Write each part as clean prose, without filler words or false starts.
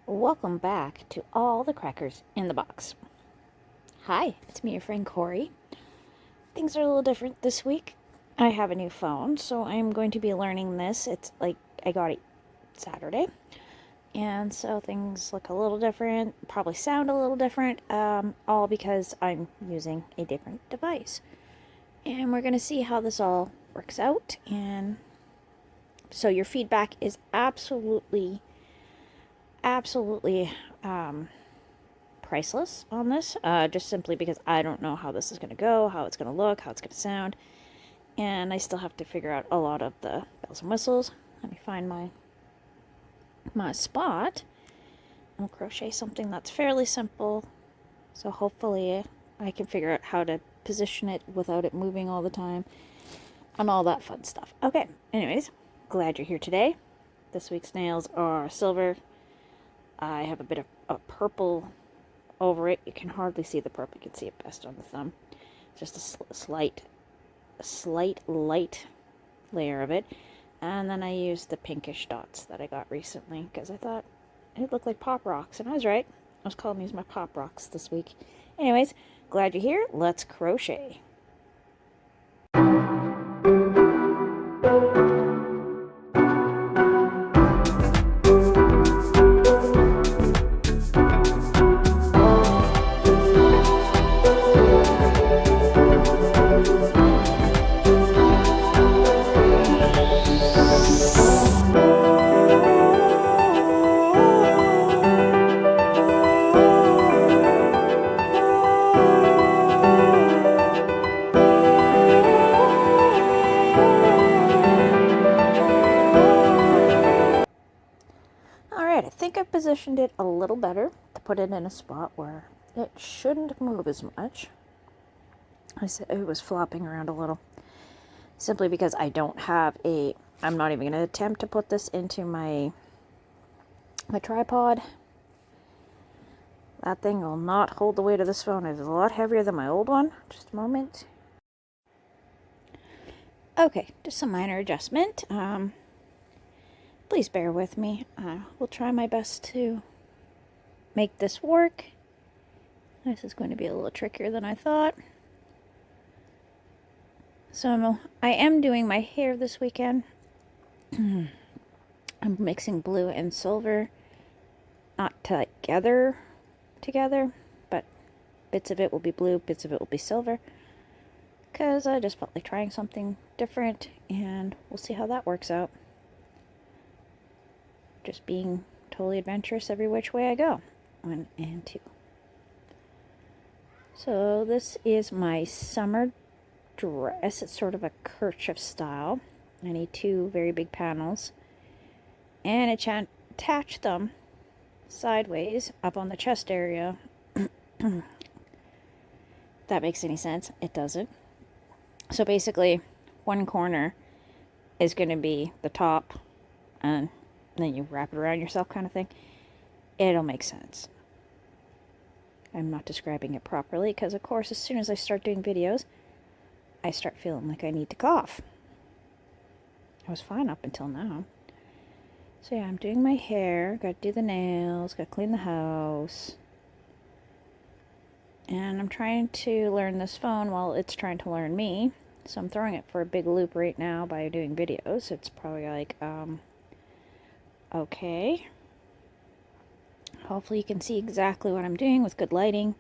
Welcome back to All the Crackers in the Box. Hi, it's me, your friend Corey. Things are a little different this week. I have a new phone, so I'm going to be learning this. It's like I got it Saturday, and so things look a little different, probably sound a little different, all because I'm using a different device. And we're going to see how this all works out. And so your feedback is absolutely priceless on this, just simply because I don't know how this is going to go, how it's going to look, how it's going to sound, and I still have to figure out a lot of the bells and whistles. Let me find my spot. I'll crochet something that's fairly simple, so hopefully I can figure out how to position it without it moving all the time, and all that fun stuff. Okay, anyways, glad you're here today. This week's nails are silver. I have a bit of a purple over it. You can hardly see the purple. You can see it best on the thumb. Just a slight light layer of it. And then I used the pinkish dots that I got recently because I thought it looked like Pop Rocks. And I was right. I was calling these my Pop Rocks this week. Anyways, glad you're here. Let's crochet. Alright, I think I've positioned it a little better to put it in a spot where it shouldn't move as much. I said it was flopping around a little. Simply because I don't have I'm not even going to attempt to put this into my tripod. That thing will not hold the weight of this phone. It is a lot heavier than my old one. Just a moment. Okay, just some minor adjustment. Please bear with me. We'll try my best to make this work. This is going to be a little trickier than I thought. So I am doing my hair this weekend. I'm mixing blue and silver, not together, but bits of it will be blue, bits of it will be silver, because I just felt like trying something different, and we'll see how that works out. Just being totally adventurous every which way I go. 1 and 2. So this is my summer dress. It's sort of a kerchief style. I need 2 very big panels, and attach them sideways up on the chest area. If that makes any sense. It doesn't. So basically, one corner is going to be the top, and then you wrap it around yourself, kind of thing. It'll make sense. I'm not describing it properly because, of course, as soon as I start doing videos, I start feeling like I need to cough. I was fine up until now. So yeah, I'm doing my hair, gotta do the nails, gotta clean the house. And I'm trying to learn this phone while it's trying to learn me. So I'm throwing it for a big loop right now by doing videos. It's probably like, okay. Hopefully you can see exactly what I'm doing with good lighting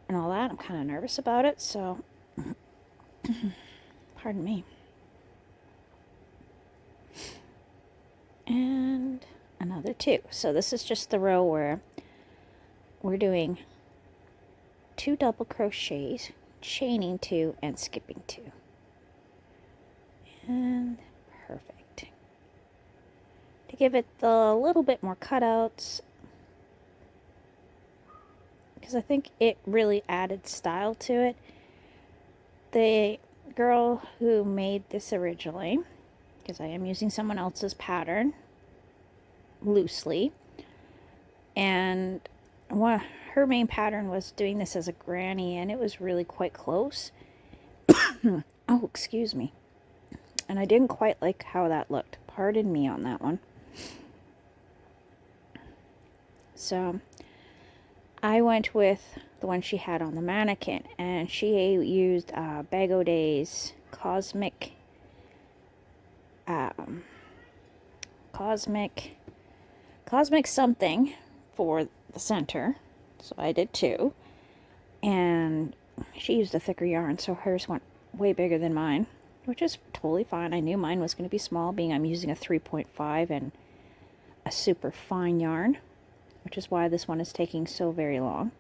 and all that. I'm kind of nervous about it, so pardon me. And another 2. So this is just the row where we're doing 2 double crochets, chaining 2, and skipping 2. And perfect. To give it a little bit more cutouts, because I think it really added style to it. The girl who made this originally, because I am using someone else's pattern loosely, and her main pattern was doing this as a granny, and it was really quite close. Oh, excuse me. And I didn't quite like how that looked. Pardon me on that one. So I went with the one she had on the mannequin, and she used Bag O' Day's Cosmic um, Cosmic something for the center. So I did too. And she used a thicker yarn, so hers went way bigger than mine, which is totally fine. I knew mine was going to be small, being I'm using a 3.5 and a super fine yarn, which is why this one is taking so very long.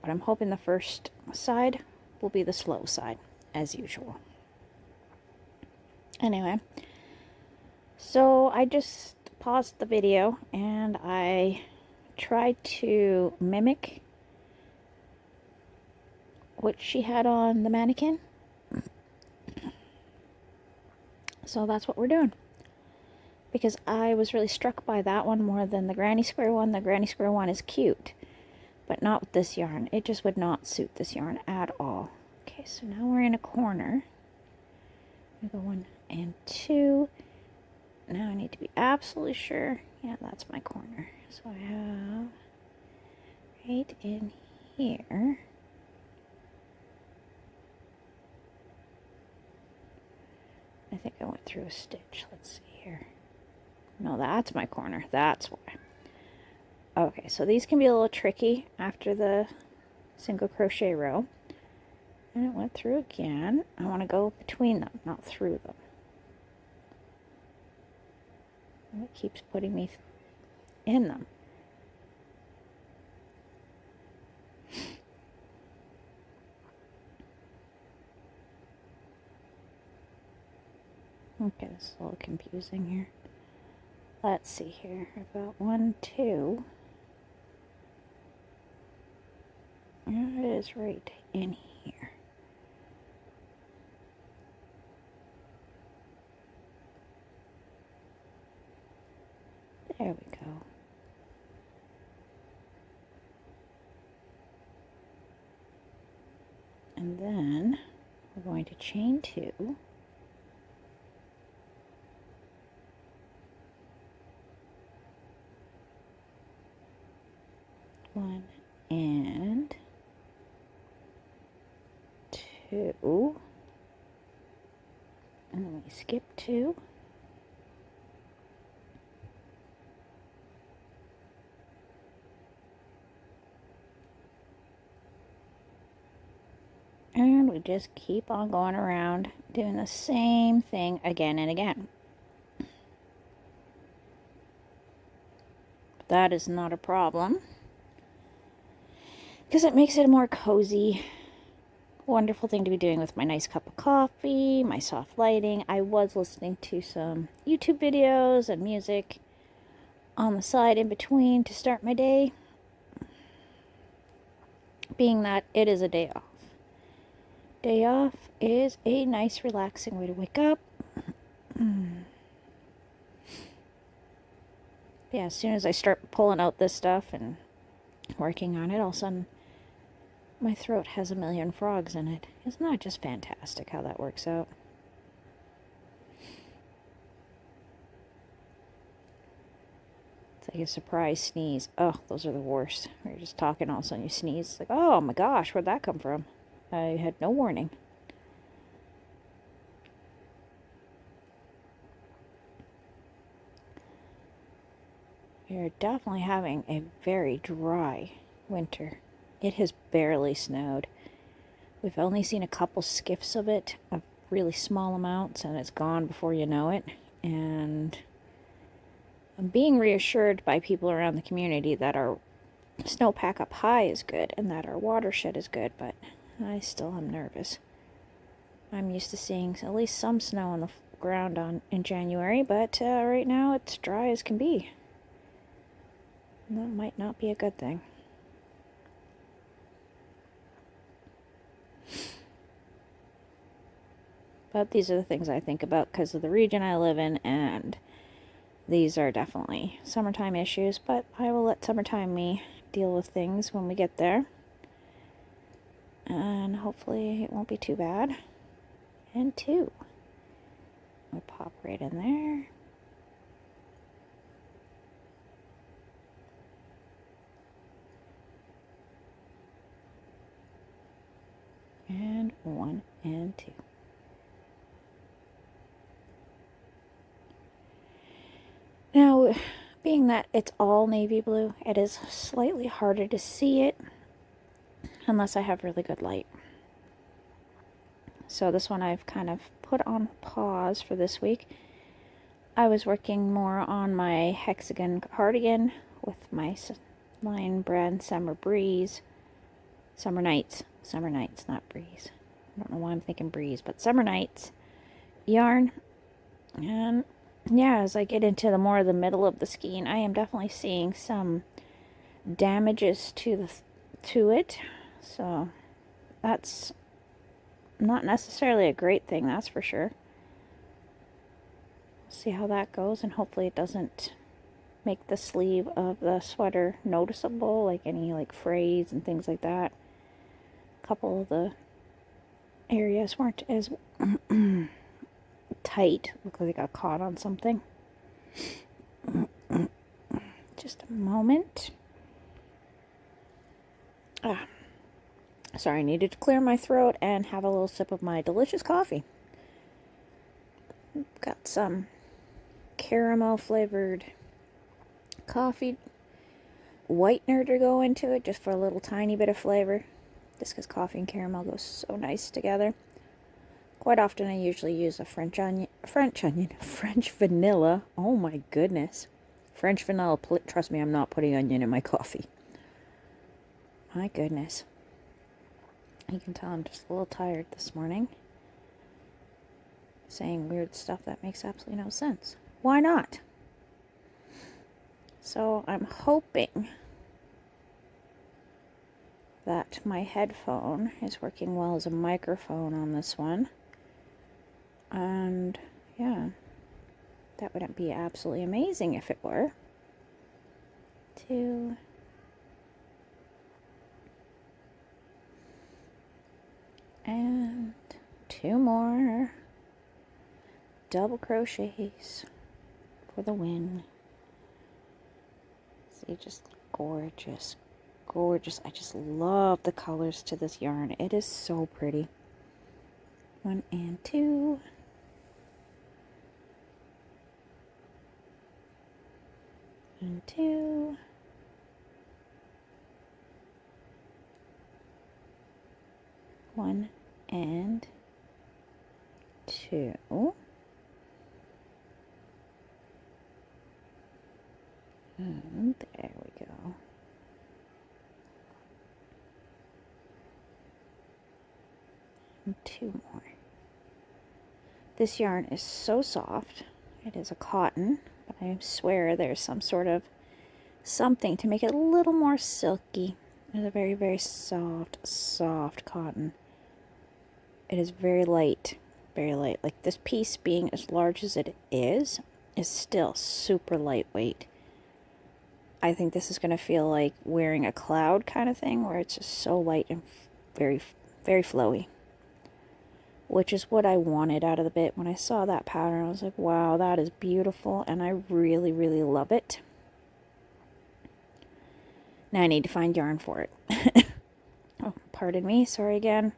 But I'm hoping the first side will be the slow side, as usual. Anyway, so I just paused the video and I tried to mimic what she had on the mannequin. So that's what we're doing. Because I was really struck by that one more than the Granny Square one. The Granny Square one is cute, but not with this yarn. It just would not suit this yarn at all. Okay, so now we're in a corner. I go 1 and 2. Now I need to be absolutely sure. Yeah, that's my corner. So I have right in here. I think I went through a stitch. Let's see here. No, that's my corner. That's why. Okay, so these can be a little tricky after the single crochet row. And it went through again. I want to go between them, not through them. And it keeps putting me in them. Okay, this is a little confusing here. Let's see here. About 1, 2. There it is right in here. There we go. And then we're going to chain 2. One and 2. And then we skip 2. And we just keep on going around doing the same thing again and again. That is not a problem, because it makes it a more cozy, wonderful thing to be doing with my nice cup of coffee, my soft lighting. I was listening to some YouTube videos and music on the side in between to start my day, being that it is a day off. Day off is a nice relaxing way to wake up. Yeah, as soon as I start pulling out this stuff and working on it, all of a sudden my throat has a million frogs in it. Isn't that just fantastic how that works out? It's like a surprise sneeze. Oh, those are the worst. You're just talking, all of a sudden you sneeze. It's like, oh my gosh, where'd that come from? I had no warning. We're definitely having a very dry winter. It has barely snowed. We've only seen a couple skiffs of it, of really small amounts, and it's gone before you know it. And I'm being reassured by people around the community that our snowpack up high is good and that our watershed is good, but I still am nervous. I'm used to seeing at least some snow on the ground in January, but right now it's dry as can be. And that might not be a good thing. But these are the things I think about because of the region I live in, and these are definitely summertime issues, but I will let summertime me deal with things when we get there. And hopefully it won't be too bad. And 2. We'll pop right in there. And 1 and 2. Now, being that it's all navy blue, it is slightly harder to see it unless I have really good light. So this one I've kind of put on pause for this week. I was working more on my hexagon cardigan with my Lion Brand Summer Breeze. Summer Nights, not Breeze. I don't know why I'm thinking Breeze, but Summer Nights yarn. And yeah, as I get into the more of the middle of the skein, I am definitely seeing some damages to it. So that's not necessarily a great thing, that's for sure. See how that goes, and hopefully it doesn't make the sleeve of the sweater noticeable, like any like frays and things like that. A couple of the areas weren't as tight, looked like they got caught on something. Just a moment. Sorry, I needed to clear my throat and have a little sip of my delicious coffee. Got some caramel flavored coffee whitener to go into it, just for a little tiny bit of flavor, just because coffee and caramel go so nice together. Quite often I usually use a French vanilla. Oh my goodness. French vanilla, trust me, I'm not putting onion in my coffee. My goodness. You can tell I'm just a little tired this morning. Saying weird stuff that makes absolutely no sense. Why not? So I'm hoping that my headphone is working well as a microphone on this one. And yeah, that would be absolutely amazing if it were. 2. And 2 more double crochets for the win. See, just gorgeous, gorgeous. I just love the colors to this yarn. It is so pretty. 1 and 2. And 2. One and 2. And there we go. And 2 more. This yarn is so soft. It is a cotton, but I swear there's some sort of something to make it a little more silky. It's a very, very soft, soft cotton. It is very light, very light. Like this piece being as large as it is still super lightweight. I think this is going to feel like wearing a cloud kind of thing, where it's just so light and very, very flowy. Which is what I wanted out of the bit. When I saw that pattern, I was like, wow, that is beautiful, and I really, really love it. Now I need to find yarn for it. Oh, pardon me, sorry again.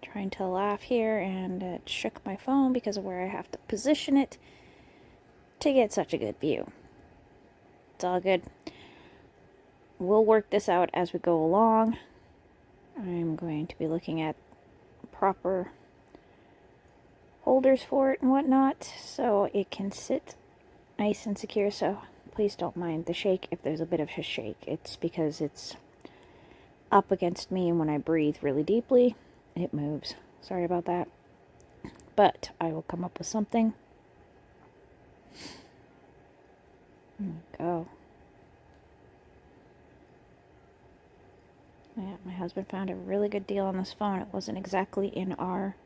Trying to laugh here, and it shook my phone because of where I have to position it to get such a good view. It's all good. We'll work this out as we go along. I'm going to be looking at proper holders for it and whatnot, so it can sit nice and secure. So please don't mind the shake if there's a bit of a shake. It's because it's up against me, and when I breathe really deeply, it moves. Sorry about that. But I will come up with something. There we go. Yeah, my husband found a really good deal on this phone. It wasn't exactly in our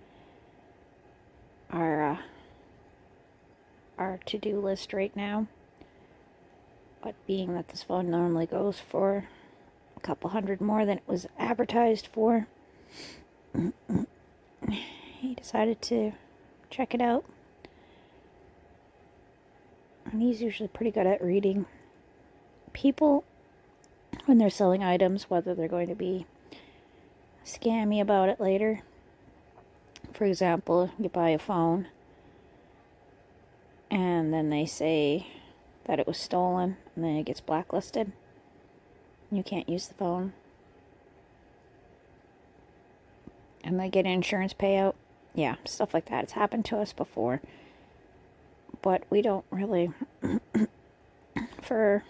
to-do list right now. But being that this phone normally goes for a couple $100 more than it was advertised for, he decided to check it out. And he's usually pretty good at reading people when they're selling items, whether they're going to be scam you about it later. For example, you buy a phone and then they say that it was stolen and then it gets blacklisted. You can't use the phone. And they get an insurance payout. Yeah, stuff like that. It's happened to us before. But we don't really, for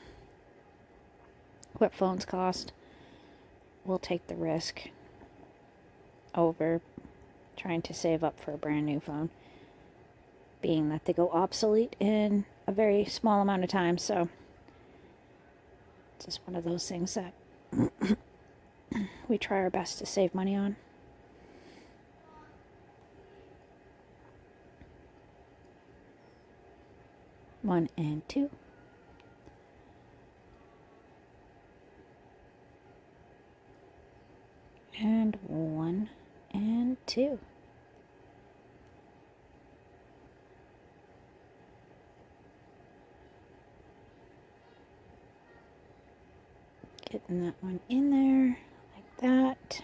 what phones cost, we'll take the risk over trying to save up for a brand new phone, being that they go obsolete in a very small amount of time. So it's just one of those things that we try our best to save money on. One and two. And 1 and 2. Getting that one in there like that.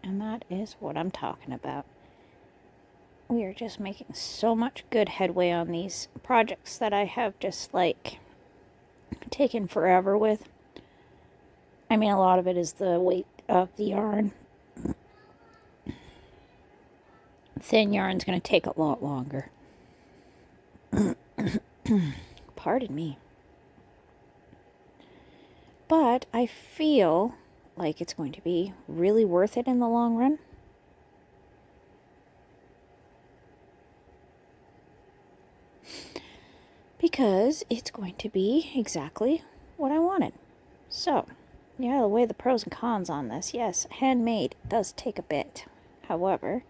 And that is what I'm talking about. We are just making so much good headway on these projects that I have just like taken forever with. I mean, a lot of it is the weight of the yarn. Thin yarn's going to take a lot longer. Pardon me. But I feel like it's going to be really worth it in the long run. Because it's going to be exactly what I wanted. So, yeah, the way the pros and cons on this. Yes, handmade does take a bit. However,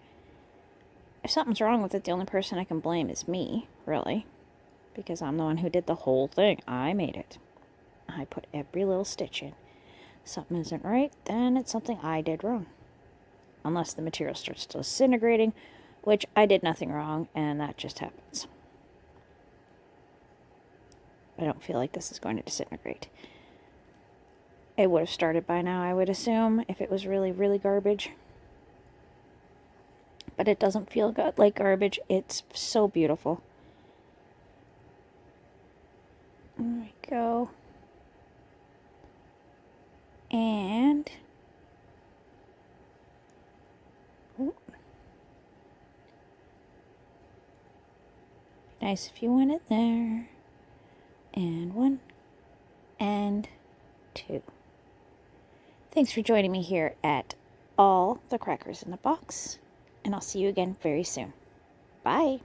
if something's wrong with it, the only person I can blame is me, really. Because I'm the one who did the whole thing. I made it. I put every little stitch in. Something isn't right, then it's something I did wrong. Unless the material starts disintegrating, which I did nothing wrong, and that just happens. I don't feel like this is going to disintegrate. It would have started by now, I would assume, if it was really, really garbage. But it doesn't feel like garbage. It's so beautiful. There we go. And nice if you want it there. And 1 and 2. Thanks for joining me here at All the Crackers in the Box, and I'll see you again very soon. Bye.